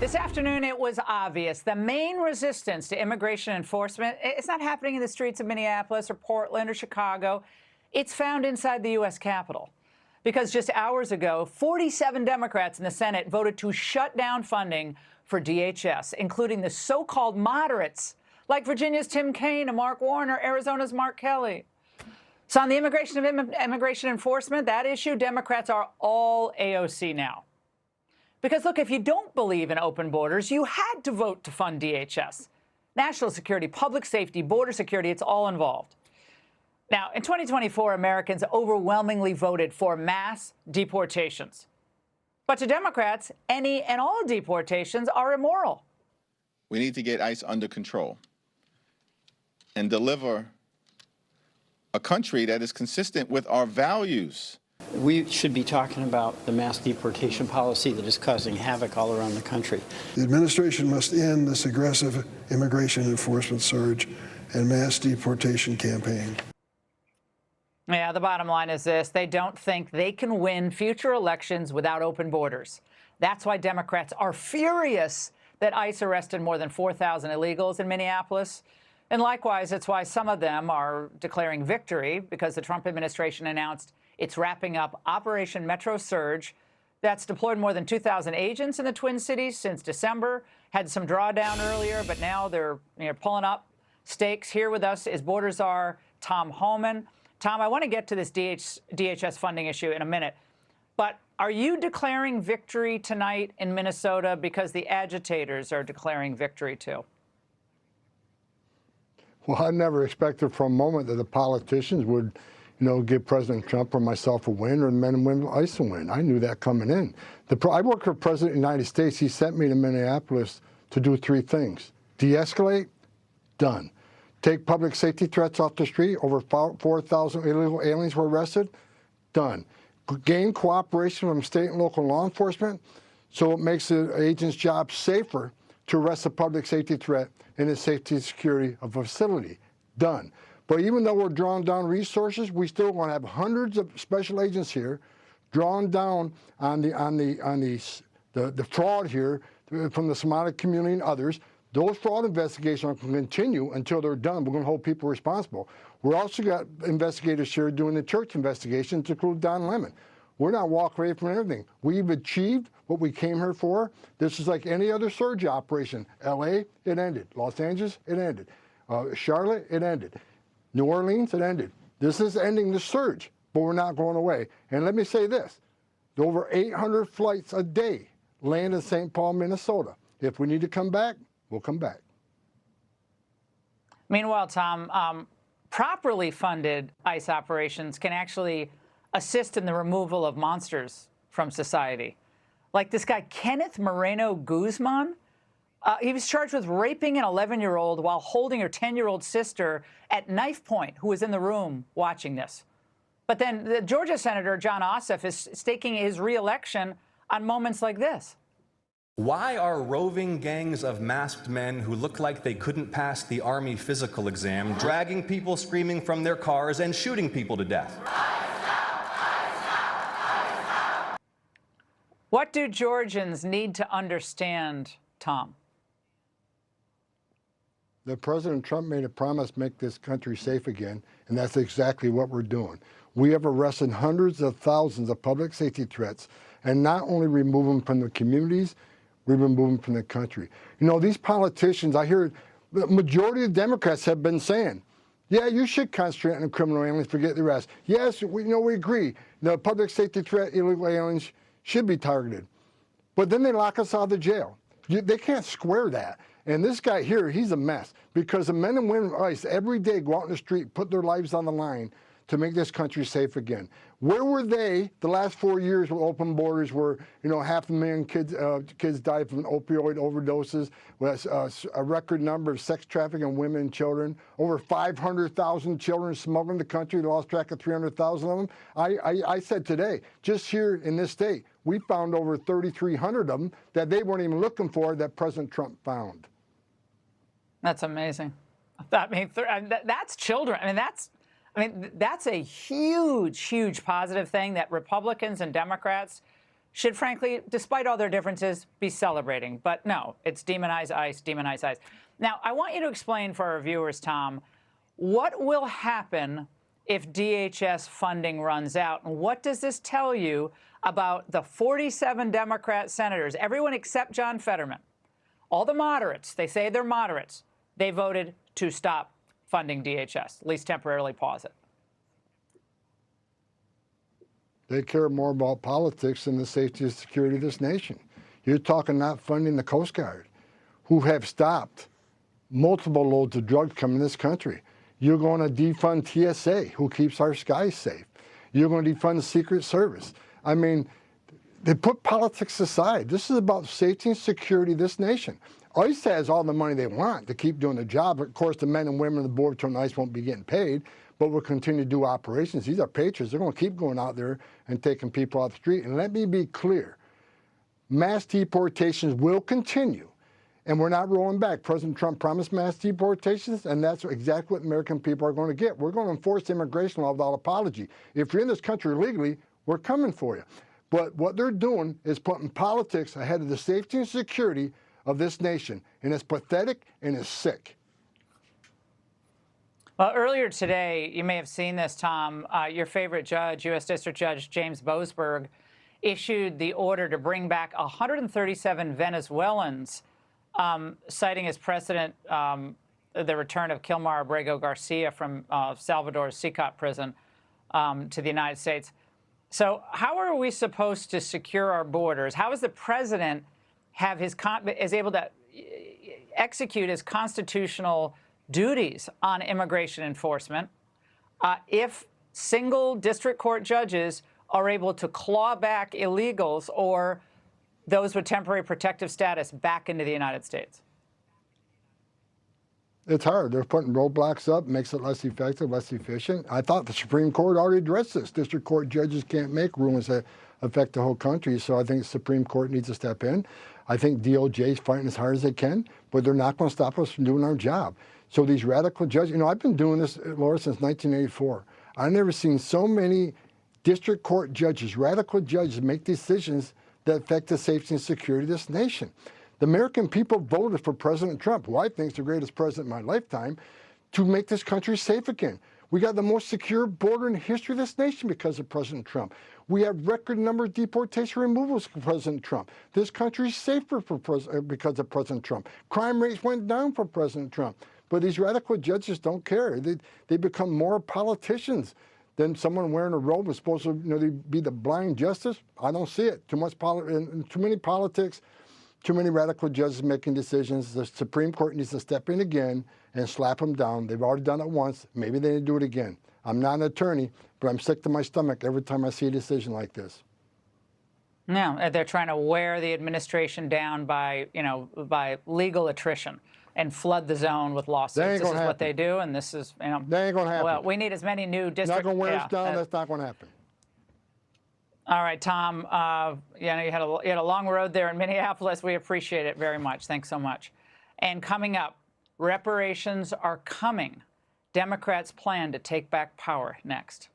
This afternoon, it was obvious. The main resistance to immigration enforcement, it's not happening in the streets of Minneapolis or Portland or Chicago. It's found inside the U.S. Capitol. Because just hours ago, 47 Democrats in the Senate voted to shut down funding for DHS, including the so-called moderates, like Virginia's Tim Kaine and Mark Warner, Arizona's Mark Kelly. So on the immigration enforcement, that issue, Democrats are all AOC now. Because, look, if you don't believe in open borders, you had to vote to fund DHS. National security, public safety, border security, it's all involved. Now, in 2024, Americans overwhelmingly voted for mass deportations. But to Democrats, any and all deportations are immoral. We need to get ICE under control and deliver a country that is consistent with our values. We should be talking about the mass deportation policy that is causing havoc all around the country. The administration must end this aggressive immigration enforcement surge and mass deportation campaign. Yeah, the bottom line is this. They don't think they can win future elections without open borders. That's why Democrats are furious that ICE arrested more than 4,000 illegals in Minneapolis. And likewise, it's why some of them are declaring victory, because the Trump administration announced it's wrapping up Operation Metro Surge. That's deployed more than 2,000 agents in the Twin Cities since December. Had some drawdown earlier, but now they're pulling up stakes. Here with us is border czar Tom Homan. Tom, I want to get to this DHS funding issue in a minute. But are you declaring victory tonight in Minnesota because the agitators are declaring victory too? Well, I never expected for a moment that the politicians would give President Trump or myself a win, or the men and women of ICE a win. I knew that coming in. I worked for the President of the United States. He sent me to Minneapolis to do three things. De-escalate, done. Take public safety threats off the street. Over 4,000 illegal aliens were arrested, done. Gain cooperation from state and local law enforcement so it makes the agent's job safer to arrest a public safety threat and the safety and security of a facility, done. But even though we're drawing down resources, we still want to have hundreds of special agents here, drawn down on the fraud here from the Somatic community and others. Those fraud investigations are going to continue until they're done. We're going to hold people responsible. We're also got investigators here doing the church investigations, to include Don Lemon. We're not walking away from anything. We've achieved what we came here for. This is like any other surge operation. L.A., it ended. Los Angeles, it ended. Charlotte, it ended. New Orleans, it ended. This is ending the surge, but we're not going away. And let me say this. Over 800 flights a day land in St. Paul, Minnesota. If we need to come back, we'll come back. Meanwhile, Tom, properly funded ICE operations can actually assist in the removal of monsters from society. Like this guy, Kenneth Moreno Guzman. He was charged with raping an 11-year-old while holding her 10-year-old sister at knife point, who was in the room watching this. But then the Georgia Senator John Ossoff is staking his re-election on moments like this. Why are roving gangs of masked men who look like they couldn't pass the Army physical exam dragging people screaming from their cars and shooting people to death? What do Georgians need to understand, Tom? That President Trump made a promise to make this country safe again, and that's exactly what we're doing. We have arrested hundreds of thousands of public safety threats, and not only remove them from the communities, we remove them from the country. These politicians, I hear the majority of Democrats have been saying, yeah, you should concentrate on criminal aliens, forget the rest. Yes, we agree. The public safety threat, illegal aliens should be targeted. But then they lock us out of the jail. They can't square that. And this guy here, he's a mess, because the men and women of ICE every day go out in the street, put their lives on the line to make this country safe again. Where were they the last 4 years with open borders, where 500,000 kids died from opioid overdoses, with a record number of sex trafficking in women and children, over 500,000 children smuggled in the country, lost track of 300,000 of them? I said today, just here in this state, we found over 3,300 of them that they weren't even looking for, that President Trump found. That's amazing. That's children. That's a huge, huge positive thing that Republicans and Democrats should, frankly, despite all their differences, be celebrating. But no, it's demonize ICE, demonize ICE. Now, I want you to explain for our viewers, Tom, what will happen if DHS funding runs out? And what does this tell you about the 47 Democrat senators, everyone except John Fetterman, all the moderates, they say they're moderates, they voted to stop funding DHS, at least temporarily pause it? They care more about politics than the safety and security of this nation. You're talking not funding the Coast Guard, who have stopped multiple loads of drugs coming to this country. You're going to defund TSA, who keeps our skies safe. You're going to defund the Secret Service. I mean, they put politics aside. This is about safety and security of this nation. ICE has all the money they want to keep doing the job. Of course, the men and women on the board from ICE won't be getting paid, but we'll continue to do operations. These are patriots. They're going to keep going out there and taking people off the street. And let me be clear, mass deportations will continue, and we're not rolling back. President Trump promised mass deportations, and that's exactly what American people are going to get. We're going to enforce immigration law without apology. If you're in this country illegally, we're coming for you. But what they're doing is putting politics ahead of the safety and security of this nation, and it's pathetic and it's sick. Well, earlier today, you may have seen this, Tom, your favorite judge, U.S. District Judge James Boasberg, issued the order to bring back 137 Venezuelans, citing as precedent the return of Kilmar Abrego Garcia from Salvador's CECOT prison to the United States. So how are we supposed to secure our borders? How is the president is able to execute his constitutional duties on immigration enforcement if single district court judges are able to claw back illegals or those with temporary protective status back into the United States? It's hard. They're putting roadblocks up, makes it less effective, less efficient. I thought the Supreme Court already addressed this. District court judges can't make rulings that affect the whole country, so I think the Supreme Court needs to step in. I think DOJ is fighting as hard as they can, but they're not going to stop us from doing our job. So these radical judges, you know, I've been doing this, Laura, since 1984. I've never seen so many district court judges, radical judges, make decisions that affect the safety and security of this nation. The American people voted for President Trump, who I think is the greatest president in my lifetime, to make this country safe again. We got the most secure border in the history of this nation because of President Trump. We have record number of deportation removals for President Trump. This country is safer because of President Trump. Crime rates went down for President Trump. But these radical judges don't care. They become more politicians than someone wearing a robe is supposed to, be the blind justice. I don't see it. Too many politics, too many radical judges making decisions. The Supreme Court needs to step in again and slap them down. They've already done it once. Maybe they need to do it again. I'm not an attorney, but I'm sick to my stomach every time I see a decision like this. No, they're trying to wear the administration down by legal attrition and flood the zone with lawsuits. This is what they do, and this is, That ain't going to happen. Well, we need as many new districts. Not going to wear us down. That's not going to happen. All right, Tom. You had a long road there in Minneapolis. We appreciate it very much. Thanks so much. And coming up, reparations are coming. Democrats plan to take back power next.